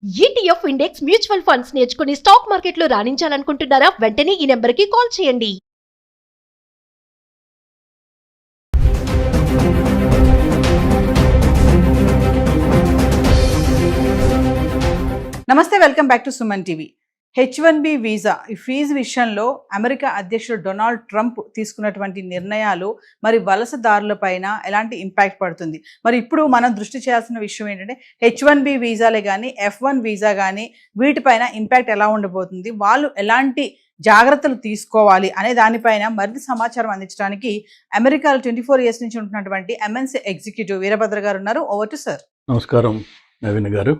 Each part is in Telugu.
ఈటీఎఫ్ ఇండెక్స్ మ్యూచువల్ ఫండ్స్ నేర్చుకుని స్టాక్ మార్కెట్లో రాణించాలనుకుంటున్నారా? వెంటనే ఈ నెంబర్కి కాల్ చేయండి. నమస్తే, welcome back to Suman TV. H1B visa ఈ ఫీజు విషయంలో అమెరికా అధ్యక్షుడు డొనాల్డ్ ట్రంప్ తీసుకున్నటువంటి నిర్ణయాలు మరి వలసదారులపైన ఎలాంటి ఇంపాక్ట్ పడుతుంది? మరి ఇప్పుడు మనం దృష్టి చేయాల్సిన విషయం ఏంటంటే H1B వీసాలే కానీ F1 వీసా కానీ వీటిపైన ఇంపాక్ట్ ఎలా ఉండబోతుంది, వాళ్ళు ఎలాంటి జాగ్రత్తలు తీసుకోవాలి అనే దానిపైన మరింత సమాచారం అందించడానికి అమెరికాలో 24 years నుంచి ఉంటున్నటువంటి MNC ఎగ్జిక్యూటివ్ వీరభద్ర గారు ఉన్నారు. Over to sir. నమస్కారం నవీన్ గారు,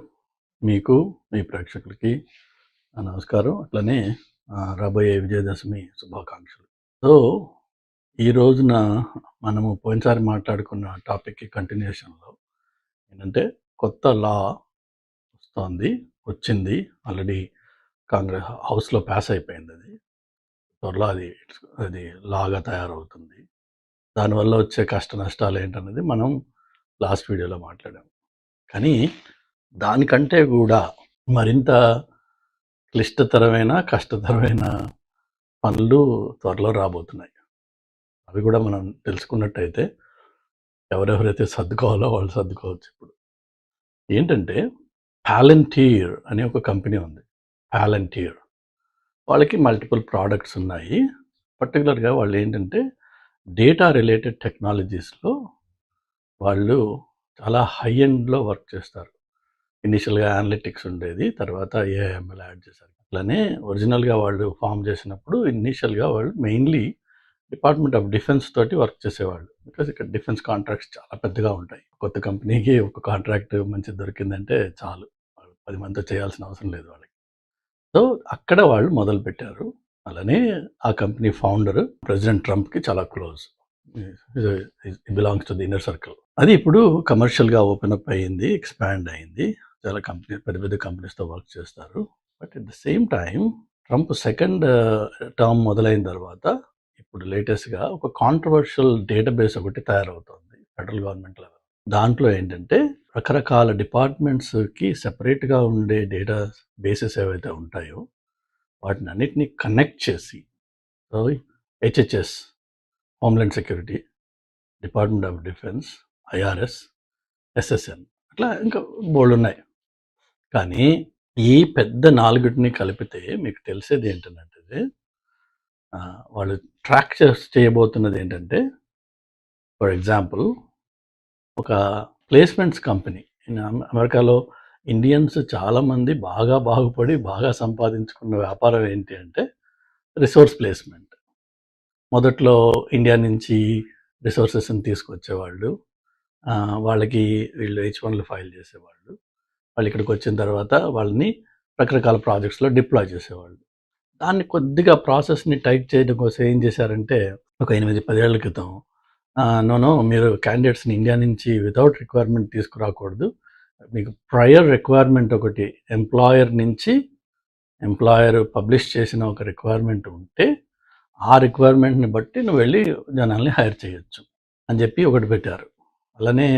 మీకు మీ ప్రేక్షకులకి నమస్కారం. అట్లనే రాబోయే విజయదశమి శుభాకాంక్షలు. సో ఈ రోజున మనము పోయినసారి మాట్లాడుకున్న టాపిక్కి కంటిన్యూషన్లో ఏంటంటే కొత్త లా వచ్చింది ఆల్రెడీ కాంగ్రెస్ హౌస్లో పాస్ అయిపోయింది. అది త్వరలో అది లాగా తయారవుతుంది. దానివల్ల వచ్చే కష్ట నష్టాలు ఏంటనేది మనం లాస్ట్ వీడియోలో మాట్లాడాము. కానీ దానికంటే కూడా మరింత కష్టతరమైన పనులు త్వరలో రాబోతున్నాయి. అవి కూడా మనం తెలుసుకున్నట్టయితే ఎవరెవరైతే సర్దుకోవాలో వాళ్ళు సర్దుకోవచ్చు. ఇప్పుడు ఏంటంటే పాలంటీర్ అనే ఒక కంపెనీ ఉంది. పాలంటీర్ వాళ్ళకి మల్టిపుల్ ప్రోడక్ట్స్ ఉన్నాయి. పర్టికులర్గా వాళ్ళు ఏంటంటే డేటా రిలేటెడ్ టెక్నాలజీస్లో వాళ్ళు చాలా హై ఎండ్లో వర్క్ చేస్తారు. ఇనిషియల్గా అనలిటిక్స్ ఉండేది, తర్వాత ఏఐఎంఎల్ యాడ్ చేశారు. అట్లనే ఒరిజినల్గా వాళ్ళు ఫామ్ చేసినప్పుడు ఇనిషియల్గా వాళ్ళు మెయిన్లీ డిపార్ట్మెంట్ ఆఫ్ డిఫెన్స్ తోటి వర్క్ చేసేవాళ్ళు. బికాజ్ ఇక్కడ డిఫెన్స్ కాంట్రాక్ట్స్ చాలా పెద్దగా ఉంటాయి. కొత్త కంపెనీకి ఒక కాంట్రాక్ట్ మంచి దొరికిందంటే చాలు, 10 మందితో చేయాల్సిన అవసరం లేదు వాళ్ళకి. సో అక్కడ వాళ్ళు మొదలుపెట్టారు. అలానే ఆ కంపెనీ ఫౌండర్ ప్రెసిడెంట్ ట్రంప్కి చాలా close, belongs to the inner circle. అది ఇప్పుడు కమర్షియల్గా ఓపెన్ అప్ అయ్యింది, ఎక్స్పాండ్ అయింది. చాలా పెద్ద పెద్ద కంపెనీస్తో వర్క్ చేస్తారు. But at the same time Trump second term మొదలైన తర్వాత ఇప్పుడు లేటెస్ట్గా ఒక కాంట్రవర్షియల్ డేటాబేస్ ఒకటి తయారవుతుంది ఫెడరల్ గవర్నమెంట్ లెవెల్. దాంట్లో ఏంటంటే రకరకాల డిపార్ట్మెంట్స్కి సెపరేట్గా ఉండే డేటా బేసెస్ ఏవైతే ఉంటాయో వాటిని అన్నిటినీ కనెక్ట్ చేసి HHS, homeland security, department of defence, IRS, SSN, అట్లా ఇంకా బోల్డ్ ఉన్నాయి. కానీ ఈ పెద్ద 4ని కలిపితే మీకు తెలిసేది ఏంటంటే వాళ్ళు ట్రాక్ చేయబోతున్నది ఏంటంటే, ఫర్ ఎగ్జాంపుల్ ఒక ప్లేస్మెంట్స్ కంపెనీ అమెరికాలో ఇండియన్స్ చాలామంది బాగా బాగుపడి బాగా సంపాదించుకున్న వ్యాపారం ఏంటి అంటే రిసోర్స్ ప్లేస్మెంట్. మొదట్లో ఇండియా నుంచి రిసోర్సెస్ని తీసుకొచ్చేవాళ్ళు, వాళ్ళకి వీళ్ళు H1 ఫైల్ చేసేవాళ్ళు. వాళ్ళు ఇక్కడికి వచ్చిన తర్వాత వాళ్ళని రకరకాల ప్రాజెక్ట్స్లో డిప్లాయ్ చేసేవాళ్ళు. దాన్ని కొద్దిగా ప్రాసెస్ని టైట్ చేయడం కోసం ఏం చేశారంటే ఒక 8-10 ఏళ్ల క్రితం మీరు క్యాండిడేట్స్ని ఇండియా నుంచి వితౌట్ రిక్వైర్మెంట్ తీసుకురాకూడదు, మీకు ప్రయర్ రిక్వైర్మెంట్ ఒకటి ఎంప్లాయర్ పబ్లిష్ చేసిన ఒక రిక్వైర్మెంట్ ఉంటే ఆ రిక్వైర్మెంట్ని బట్టి నువ్వు వెళ్ళి జనాల్ని హైర్ చేయొచ్చు అని చెప్పి ఒకటి పెట్టారు. అలానే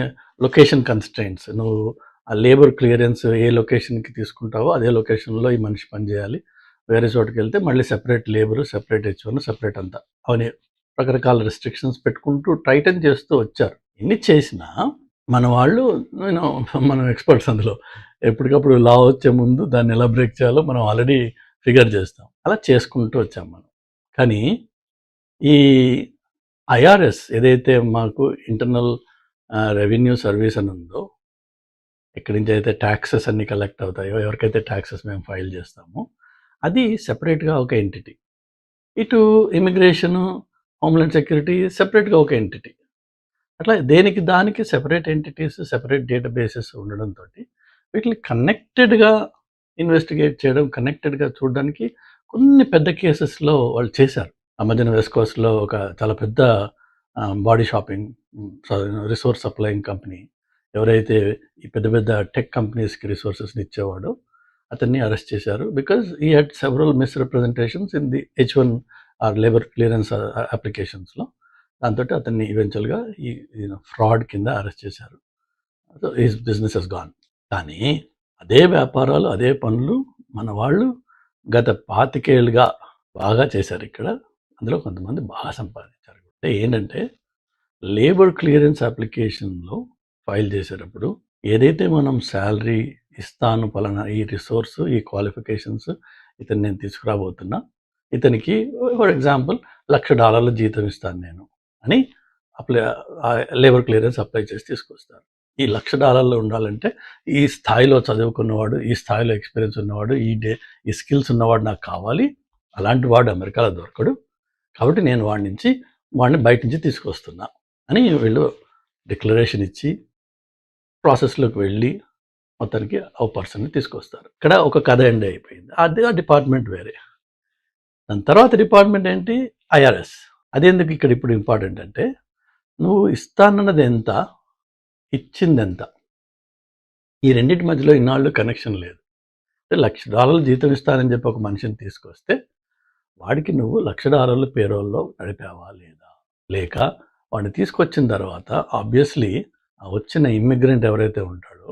లొకేషన్ కన్స్ట్రెయింట్స్, నువ్వు ఆ లేబర్ క్లియరెన్స్ ఏ లొకేషన్కి తీసుకుంటావో అదే లొకేషన్లో ఈ మనిషి పనిచేయాలి, వేరే చోటుకి వెళ్తే మళ్ళీ separate labour, separate H1, separate అంతా అవన్నీ రకరకాల రెస్ట్రిక్షన్స్ పెట్టుకుంటూ టైటన్ చేస్తూ వచ్చారు. ఎన్ని చేసినా మన వాళ్ళు మనం ఎక్స్పర్ట్స్ అందులో ఎప్పటికప్పుడు లా వచ్చే ముందు దాన్ని ఎలా బ్రేక్ చేయాలో మనం ఆల్రెడీ ఫిగర్ చేస్తాం. అలా చేసుకుంటూ వచ్చాం మనం. కానీ ఈ ఐఆర్ఎస్ ఏదైతే మాకు ఇంటర్నల్ రెవెన్యూ సర్వీస్ అని ఉందో, ఎక్కడి నుంచి అయితే ట్యాక్సెస్ అన్ని కలెక్ట్ అవుతాయో, ఎవరికైతే ట్యాక్సెస్ మేము ఫైల్ చేస్తామో అది సెపరేట్గా ఒక ఎంటిటీ. ఇటు ఇమిగ్రేషను, హోమ్లాండ్ సెక్యూరిటీ సెపరేట్గా ఒక ఎంటిటీ. అట్లా దానికి సెపరేట్ ఎంటిటీస్, సెపరేట్ డేటాబేసెస్ ఉండడంతో వీటిని కనెక్టెడ్గా ఇన్వెస్టిగేట్ చేయడం, కనెక్టెడ్గా చూడడానికి కొన్ని పెద్ద కేసెస్లో వాళ్ళు చేశారు. ఆ మధ్యన వెస్ట్ కోస్ట్లో ఒక చాలా పెద్ద body shopping resource supplying company ఎవరైతే ఈ పెద్ద పెద్ద టెక్ కంపెనీస్కి రిసోర్సెస్ని ఇచ్చేవాడో అతన్ని అరెస్ట్ చేశారు. Because he had several misrepresentations in the H1 or labour clearance అప్లికేషన్స్లో. దాంతో అతన్ని ఈవెన్చువల్గా ఈ ఫ్రాడ్ కింద అరెస్ట్ చేశారు. So his business has gone. కానీ అదే వ్యాపారాలు, అదే పనులు మన వాళ్ళు గత 25 ఏళ్ళుగా బాగా చేశారు ఇక్కడ. అందులో కొంతమంది బాగా సంపాదించారు. అంటే ఏంటంటే లేబర్ క్లియరెన్స్ అప్లికేషన్‌లో ఫైల్ చేసేటప్పుడు ఏదైతే మనం సాలరీ ఇస్తాను పలానా ఈ రిసోర్స్, ఈ క్వాలిఫికేషన్స్ ఇతన్ని నేను తీసుకురాబోతున్నా. ఇతనికి ఫర్ ఎగ్జాంపుల్ $1,00,000 జీతం ఇస్తాను నేను అని లేబర్ క్లియరెన్స్ అప్లై చేసి తీసుకొస్తారు. ఈ $1,00,000 ఉండాలంటే ఈ స్థాయిలో చదువుకున్నవాడు, ఈ స్థాయిలో ఎక్స్పీరియన్స్ ఉన్నవాడు, ఈ స్కిల్స్ ఉన్నవాడు నాకు కావాలి. అలాంటి వాడు అమెరికాలో దొరకడు. కాబట్టి నేను వాడిని బయట నుంచి తీసుకొస్తున్నా అని వీళ్ళు డిక్లరేషన్ ఇచ్చి ప్రాసెస్లోకి వెళ్ళి మొత్తానికి ఆ పర్సన్ని తీసుకొస్తారు. ఇక్కడ ఒక కథ ఎండ్ అయిపోయింది. అదే ఆ డిపార్ట్మెంట్ వేరే. దాని తర్వాత డిపార్ట్మెంట్ ఏంటి? ఐఆర్ఎస్. అదెందుకు ఇక్కడ ఇప్పుడు ఇంపార్టెంట్ అంటే నువ్వు ఇస్తానన్నది ఎంత, ఇచ్చింది ఎంత, ఈ రెండింటి మధ్యలో ఇన్నాళ్ళు కనెక్షన్ లేదు. అంటే $1,00,000 జీతం ఇస్తానని చెప్పి ఒక మనిషిని తీసుకొస్తే వాడికి నువ్వు $1,00,000 పేరోల్లో నడిపావా లేదా? లేక వాడిని తీసుకొచ్చిన తర్వాత ఆబ్వియస్లీ ఆ వచ్చిన ఇమ్మిగ్రెంట్ ఎవరైతే ఉంటాడో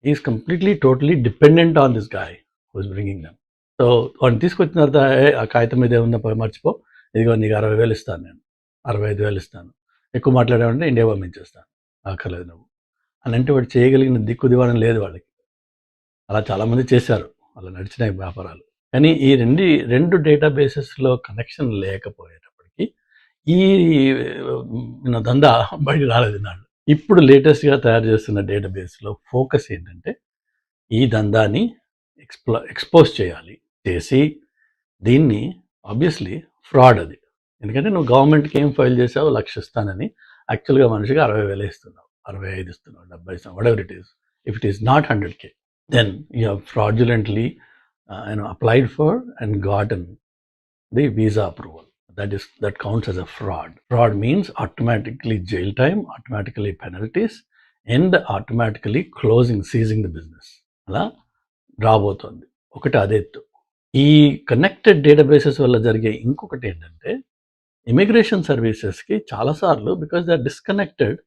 is completely totally dependent on this guy who is bringing them. So వాడిని తీసుకొచ్చిన తర్వాత ఆ కాగితం మీద ఏముందో మర్చిపో, ఇదిగో నీకు 60,000 ఇస్తాను, నేను 65,000 ఇస్తాను, ఎక్కువ మాట్లాడామంటే ఇండియా పంపించేస్తాను, అక్కర్లేదు నువ్వు అని అంటే వాడు చేయగలిగిన దిక్కు దివాణం లేదు వాళ్ళకి. అలా చాలామంది చేశారు, అలా నడిచినాయి వ్యాపారాలు. కానీ ఈ రెండు డేటాబేసెస్లో కనెక్షన్ లేకపోయేటప్పటికి ఈ దందా బయట రాలేదు నాడు. ఇప్పుడు లేటెస్ట్గా తయారు చేస్తున్న డేటాబేస్లో ఫోకస్ ఏంటంటే ఈ దందాని ఎక్స్పోజ్ చేయాలి. చేసి దీన్ని ఆబ్వియస్లీ ఫ్రాడ్ అది. ఎందుకంటే నువ్వు గవర్నమెంట్కి ఏం ఫైల్ చేసావు, 1,00,000 ఇస్తానని యాక్చువల్గా మనిషికి 60,000 ఇస్తున్నావు, 65 ఇస్తున్నావు, 70 ఇస్తున్నావు, whatever it is. If it is not 100K, then you have fraudulently applied for and gotten the visa approval. That counts as a fraud. Fraud means automatically jail time, automatically penalties, and automatically seizing the business. అలా రాబోతోంది. ఒకటి అదెత్తు. ఈ కనెక్టెడ్ డేటాబేసెస్ వల్ల జరిగే ఇంకొకటి ఏంటంటే ఇమిగ్రేషన్ సర్వీసెస్కి చాలాసార్లు బికాజ్ దే ఆర్ డిస్కనెక్టెడ్,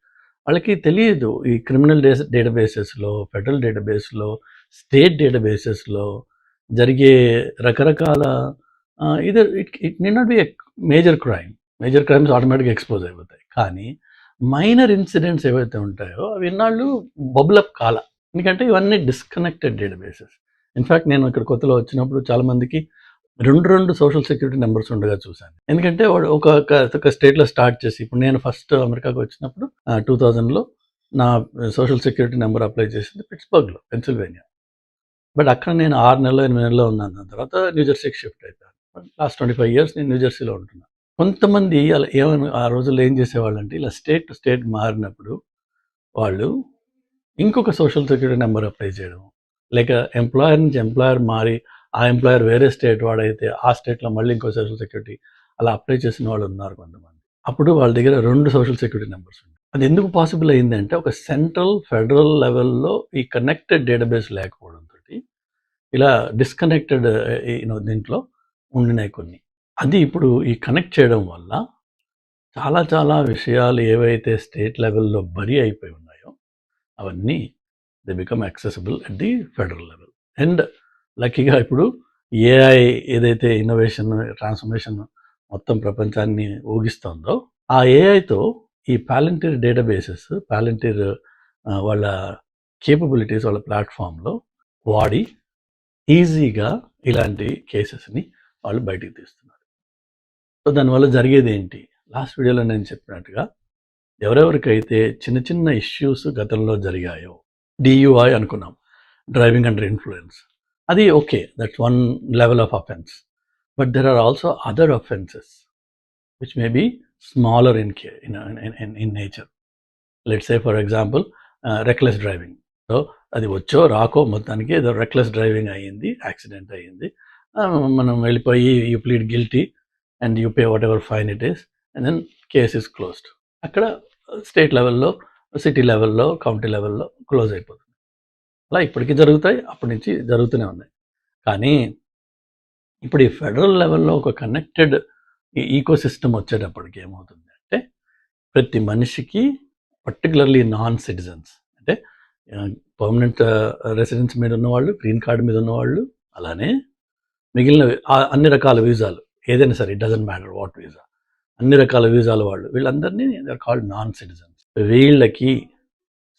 వాళ్ళకి తెలియదు ఈ క్రిమినల్ డేటాబేసెస్లో, ఫెడరల్ డేటాబేస్లో, స్టేట్ డేటాబేసెస్లో జరిగే రకరకాల it need not be a major crimes ఆటోమేటిక్గా ఎక్స్పోజ్ అయిపోతాయి. కానీ మైనర్ ఇన్సిడెంట్స్ ఏవైతే ఉంటాయో అవి ఇన్నాళ్ళు బబులప్ కాల, ఎందుకంటే ఇవన్నీ డిస్కనెక్టెడ్ డేటాబేసెస్. ఇన్ఫ్యాక్ట్ నేను ఇక్కడ కొత్తలో వచ్చినప్పుడు చాలామందికి రెండు సోషల్ సెక్యూరిటీ నెంబర్స్ ఉండగా చూశాను. ఎందుకంటే వాడు ఒక స్టేట్లో స్టార్ట్ చేసి, ఇప్పుడు నేను ఫస్ట్ అమెరికాకు వచ్చినప్పుడు 2000లో నా సోషల్ సెక్యూరిటీ నెంబర్ అప్లై చేసింది పిట్స్బర్గ్లో, పెన్సిల్వేనియా. బట్ అక్కడ నేను 6 నెలలో 8 నెలలో ఉన్నాను. దాని తర్వాత న్యూజెర్సీకి షిఫ్ట్ అయిపోయాను. లాస్ట్ 25 years నేను న్యూజెర్సీలో ఉంటున్నాను. కొంతమంది అలా ఆ రోజుల్లో ఏం చేసేవాళ్ళు అంటే ఇలా స్టేట్ టు స్టేట్ మారినప్పుడు వాళ్ళు ఇంకొక సోషల్ సెక్యూరిటీ నెంబర్ అప్లై చేయడం, లేక ఎంప్లాయర్ నుంచి ఎంప్లాయర్ మారి ఆ ఎంప్లాయర్ వేరే స్టేట్ వాడైతే ఆ స్టేట్లో మళ్ళీ ఇంకో సోషల్ సెక్యూరిటీ అలా అప్లై చేసిన వాళ్ళు ఉన్నారు కొంతమంది. అప్పుడు వాళ్ళ దగ్గర 2 సోషల్ సెక్యూరిటీ నెంబర్స్ ఉన్నాయి. అది ఎందుకు పాసిబుల్ అయిందంటే ఒక సెంట్రల్ ఫెడరల్ లెవెల్లో ఈ కనెక్టెడ్ డేటాబేస్ లేకపోవడంతో ఇలా డిస్కనెక్టెడ్ దీంట్లో ఉండినాయి కొన్ని. అది ఇప్పుడు ఈ కనెక్ట్ చేయడం వల్ల చాలా విషయాలు ఏవైతే స్టేట్ లెవెల్లో బరీ అయిపోయి ఉన్నాయో అవన్నీ they become accessible at the federal level. And లక్కీగా ఇప్పుడు ఏఐ ఏదైతే ఇన్నోవేషన్ ట్రాన్స్ఫర్మేషన్ మొత్తం ప్రపంచాన్ని ఊగిస్తుందో ఆ ఏఐతో ఈ పాలంటీర్ డేటాబేసెస్, పాలంటీర్ వాళ్ళ కేపబిలిటీస్ వాళ్ళ ప్లాట్ఫామ్లో వాడి ఈజీగా ఇలాంటి కేసెస్ని వాళ్ళు బయటికి తీస్తున్నారు. సో దానివల్ల జరిగేది ఏంటి? లాస్ట్ వీడియోలో నేను చెప్పినట్టుగా ఎవరెవరికైతే చిన్న ఇష్యూస్ గతంలో జరిగాయో, DUI అనుకున్నాం, డ్రైవింగ్ అండర్ ఇన్ఫ్లుయెన్స్, అది okay, that's one level of offence. But there are also other offences which may be smaller in nature. Let's say for example reckless driving. So అది వచ్చో రాకో మొత్తానికి ఏదో రెక్లెస్ డ్రైవింగ్ అయ్యింది, యాక్సిడెంట్ అయ్యింది, మనం వెళ్ళిపోయి you plead guilty and you pay whatever fine it is and then case is closed. అక్కడ స్టేట్ లెవెల్లో, సిటీ లెవెల్లో, కౌంటీ లెవెల్లో క్లోజ్ అయిపోతుంది. అలా ఇప్పటికీ జరుగుతాయి, అప్పటి నుంచి జరుగుతూనే ఉన్నాయి. కానీ ఇప్పుడు ఈ ఫెడరల్ లెవెల్లో ఒక కనెక్టెడ్ ఈకో సిస్టమ్ వచ్చేటప్పటికి ఏమవుతుంది అంటే ప్రతి మనిషికి, పర్టికులర్లీ నాన్ సిటిజన్స్ అంటే పర్మనెంట్ రెసిడెన్స్ మీద ఉన్నవాళ్ళు, గ్రీన్ కార్డ్ మీద ఉన్నవాళ్ళు, అలానే మిగిలిన అన్ని రకాల వీసాలు ఏదైనా సరే, it doesn't matter what visa, అన్ని రకాల వీసాల వాళ్ళు, వీళ్ళందరినీ they are called non citizens. వీళ్ళకి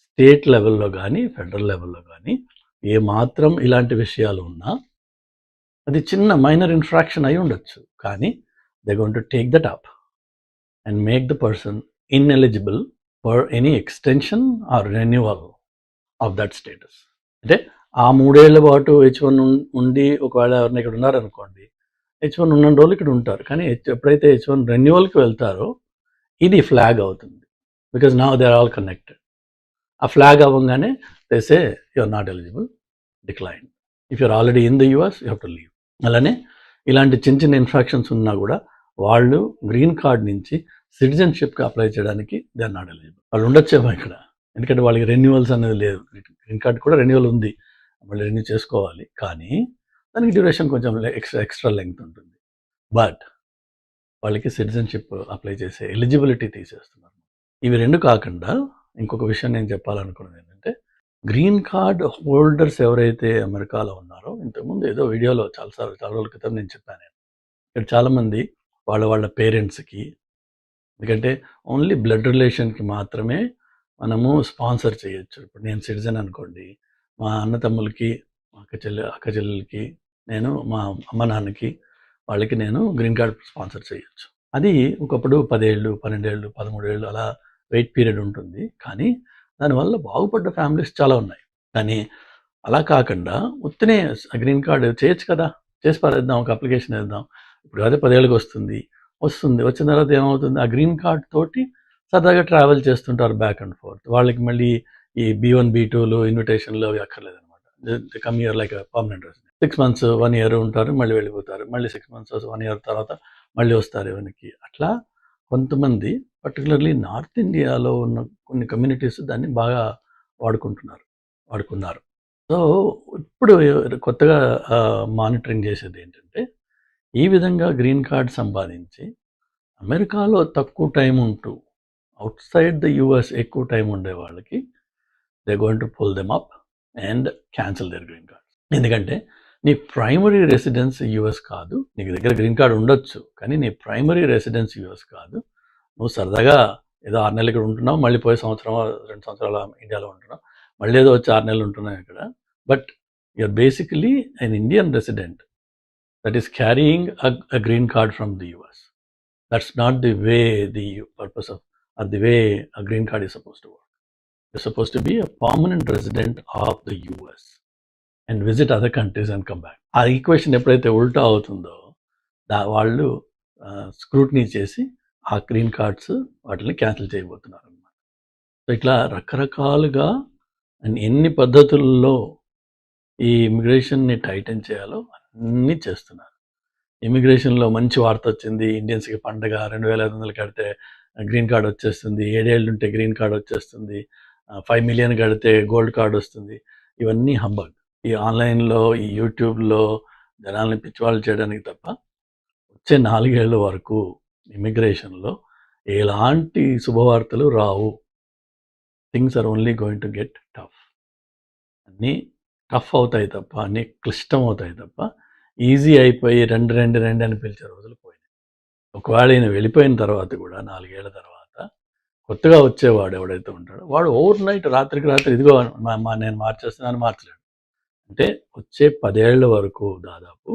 స్టేట్ లెవెల్లో కానీ ఫెడరల్ లెవెల్లో కానీ ఏ మాత్రం ఇలాంటి విషయాలు ఉన్నా అది చిన్న మైనర్ ఇన్ఫ్రాక్షన్ అయి ఉండొచ్చు, కానీ they going to take that up and make the person ineligible for any extension or renewal of that status. అంటే ఆ 3 ఏళ్ల పాటు H1 ఉండి ఒకవేళ ఎవరైనా ఇక్కడ ఉన్నారనుకోండి, H1 ఉన్న రోజులు ఇక్కడ ఉంటారు, కానీ ఎప్పుడైతే H1 రెన్యువల్కి వెళ్తారో ఇది ఫ్లాగ్ అవుతుంది, because now they are all connected. ఆ ఫ్లాగ్ అవ్వగానే they say you are not eligible, decline. If you're already in the US you have to leave. అలానే ఇలాంటి చిన్న చిన్న ఇన్ఫ్రాక్షన్స్ ఉన్నా కూడా వాళ్ళు గ్రీన్ కార్డ్ నుంచి సిటిజన్షిప్కి అప్లై చేయడానికి దే ఆర్ నాట్ ఎలిజిబుల్. వాళ్ళు ఉండొచ్చేమో ఇక్కడ, ఎందుకంటే వాళ్ళకి రెన్యువల్స్ అనేది లేదు. గ్రీన్ కార్డ్ కూడా రెన్యువల్ ఉంది, మళ్ళీ రెన్యూ చేసుకోవాలి, కానీ దానికి డ్యూరేషన్ కొంచెం ఎక్స్ట్రా లెంగ్త్ ఉంటుంది. బట్ వాళ్ళకి సిటిజన్షిప్ అప్లై చేసే ఎలిజిబిలిటీ తీసేస్తున్నారు. ఇవి రెండు కాకుండా ఇంకొక విషయం నేను చెప్పాలనుకున్నది ఏంటంటే, గ్రీన్ కార్డ్ హోల్డర్స్ ఎవరైతే అమెరికాలో ఉన్నారో, ఇంతకుముందు ఏదో వీడియోలో చాలా రోజుల క్రితం నేను చెప్పాను, ఇక్కడ చాలామంది వాళ్ళ పేరెంట్స్కి, ఎందుకంటే ఓన్లీ బ్లడ్ రిలేషన్కి మాత్రమే మనము స్పాన్సర్ చేయొచ్చు. ఇప్పుడు నేను సిటిజన్ అనుకోండి, మా అన్న తమ్ములకి, మా అక్క చెల్లెలకి, నేను మా అమ్మ నాన్నకి వాళ్ళకి నేను గ్రీన్ కార్డ్ స్పాన్సర్ చేయొచ్చు. అది ఒకప్పుడు 10 ఏళ్ళు, 12 ఏళ్ళు, 13 ఏళ్ళు అలా వెయిట్ పీరియడ్ ఉంటుంది, కానీ దానివల్ల బాగుపడ్డ ఫ్యామిలీస్ చాలా ఉన్నాయి. కానీ అలా కాకుండా ఉత్తనే గ్రీన్ కార్డ్ చేయొచ్చు కదా, చేసి పారేద్దాం, ఒక అప్లికేషన్ వేద్దాం, ఇప్పుడు అదే 10 ఏళ్ళకి వస్తుంది. వచ్చిన తర్వాత ఏమవుతుంది, ఆ గ్రీన్ కార్డ్ తోటి సరదాగా ట్రావెల్ చేస్తుంటారు బ్యాక్ అండ్ ఫోర్త్. వాళ్ళకి మళ్ళీ ఈ B1, B2లు ఇన్విటేషన్లు అవి అక్కర్లేదు అనమాట. Come here like permanent resident. 6 months 1 year ఉంటారు, మళ్ళీ వెళ్ళిపోతారు, మళ్ళీ 6 months 1 year తర్వాత మళ్ళీ వస్తారు వెనక్కి. అట్లా కొంతమంది పర్టికులర్లీ నార్త్ ఇండియాలో ఉన్న కొన్ని కమ్యూనిటీస్ దాన్ని బాగా వాడుకున్నారు. సో ఇప్పుడు కొత్తగా మానిటరింగ్ చేసేది ఏంటంటే, ఈ విధంగా గ్రీన్ కార్డ్ సంపాదించి అమెరికాలో తక్కువ టైం ఉంటూ అవుట్ సైడ్ ద యూఎస్ ఎక్కువ టైం ఉండే వాళ్ళకి they going to pull them up and cancel their green card. ఎందుకంటే నీ ప్రైమరీ రెసిడెన్స్ యూఎస్ కాదు, నీకు దగ్గర గ్రీన్ కార్డ్ ఉండొచ్చు, కానీ నీ ప్రైమరీ రెసిడెన్స్ యూఎస్ కాదు. నువ్వు సరదాగా ఏదో 6 నెలలు ఇక్కడ ఉంటున్నావు, మళ్ళీ పోయి 1 సంవత్సరం 2 సంవత్సరాలు ఇండియాలో ఉంటున్నావు, మళ్ళీ ఏదో వచ్చి 6 నెలలు ఉంటున్నావు ఇక్కడ. But you're basically an Indian resident that is carrying a green card from the US. That's not the way the purpose of or the way a green card is supposed to work. You're supposed to be a permanent resident of the US and visit other countries and come back. ఆ ఈక్వేషన్ ఎప్పుడైతే ఉల్టా అవుతుందో వాళ్ళు స్క్రూటినీ చేసి ఆ గ్రీన్ కార్డ్స్ వాటిని క్యాన్సిల్ చేయబోతున్నారు అన్నమాట. సో ఇట్లా రకరకాలుగా ఎన్ని పద్ధతుల్లో ఈ ఇమిగ్రేషన్ని టైటన్ చేయాలో అన్నీ చేస్తున్నారు. ఇమిగ్రేషన్లో మంచి వార్త వచ్చింది, ఇండియన్స్కి పండగ, 2,500 కడితే గ్రీన్ కార్డ్ వచ్చేస్తుంది, 7 ఏళ్ళు ఉంటే గ్రీన్ కార్డ్ వచ్చేస్తుంది, 5 million కడితే గోల్డ్ కార్డ్ వస్తుంది. ఇవన్నీ హంబగ్. ఈ ఆన్లైన్లో, ఈ యూట్యూబ్లో జనాల్ని పిచ్చివాళ్ళు చేయడానికి తప్ప వచ్చే 4 ఏళ్ళ వరకు ఇమిగ్రేషన్లో ఎలాంటి శుభవార్తలు రావు. Things are only going to get tough. అన్నీ టఫ్ అవుతాయి తప్ప, అన్నీ క్లిష్టం అవుతాయి తప్ప ఈజీ అయిపోయి రెండు అని పిలిచే రోజులు పోయినాయి. ఒకవేళ ఈయన వెళ్ళిపోయిన తర్వాత కూడా 4 ఏళ్ల తర్వాత కొత్తగా వచ్చేవాడు ఎవడైతే ఉంటాడో వాడు ఓవర్ నైట్, రాత్రికి రాత్రి ఇదిగో నేను మార్చేస్తున్నాను మార్చలేడు. అంటే వచ్చే 10 ఏళ్ల వరకు దాదాపు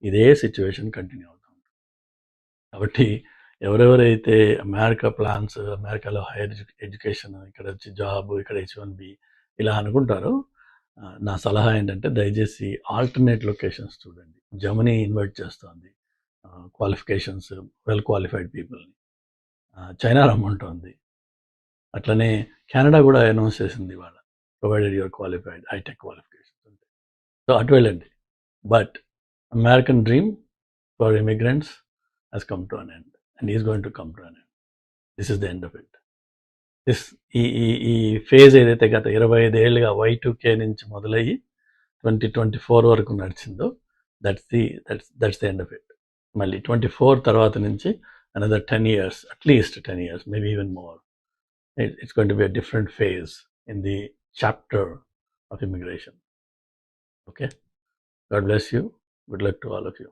ఇదే సిచ్యువేషన్ కంటిన్యూ అవుతూ ఉంటుంది. కాబట్టి ఎవరెవరైతే అమెరికా ప్లాన్స్, అమెరికాలో హైయర్ ఎడ్యుకేషన్, ఇక్కడ వచ్చి జాబ్, ఇక్కడ H1B ఇలా అనుకుంటారో, నా సలహా ఏంటంటే దయచేసి ఆల్టర్నేట్ లొకేషన్స్ చూడండి. జర్మనీ ఇన్వైట్ చేస్తుంది క్వాలిఫికేషన్స్, వెల్ క్వాలిఫైడ్ పీపుల్ని. చైనా రమ్మంటోంది, అట్లనే కెనడా కూడా అనౌన్స్ చేసింది ఇవాళ, provided your qualified hi-tech qualifications అంటే. సో అటు వెళ్ళండి. But American dream for immigrants has come to an end and is going to come to an end. This is the end of it. ఈ ఫేజ్ ఏదైతే గత 25 ఏళ్ళుగా Y2K నుంచి మొదలయ్యి 2024 వరకు నడిచిందో that's the end of it. మళ్ళీ 24 తర్వాత నుంచి another 10 years, at least 10 years, maybe even more. It's going to be a different phase in the chapter of immigration. Okay, God bless you, good luck to all of you.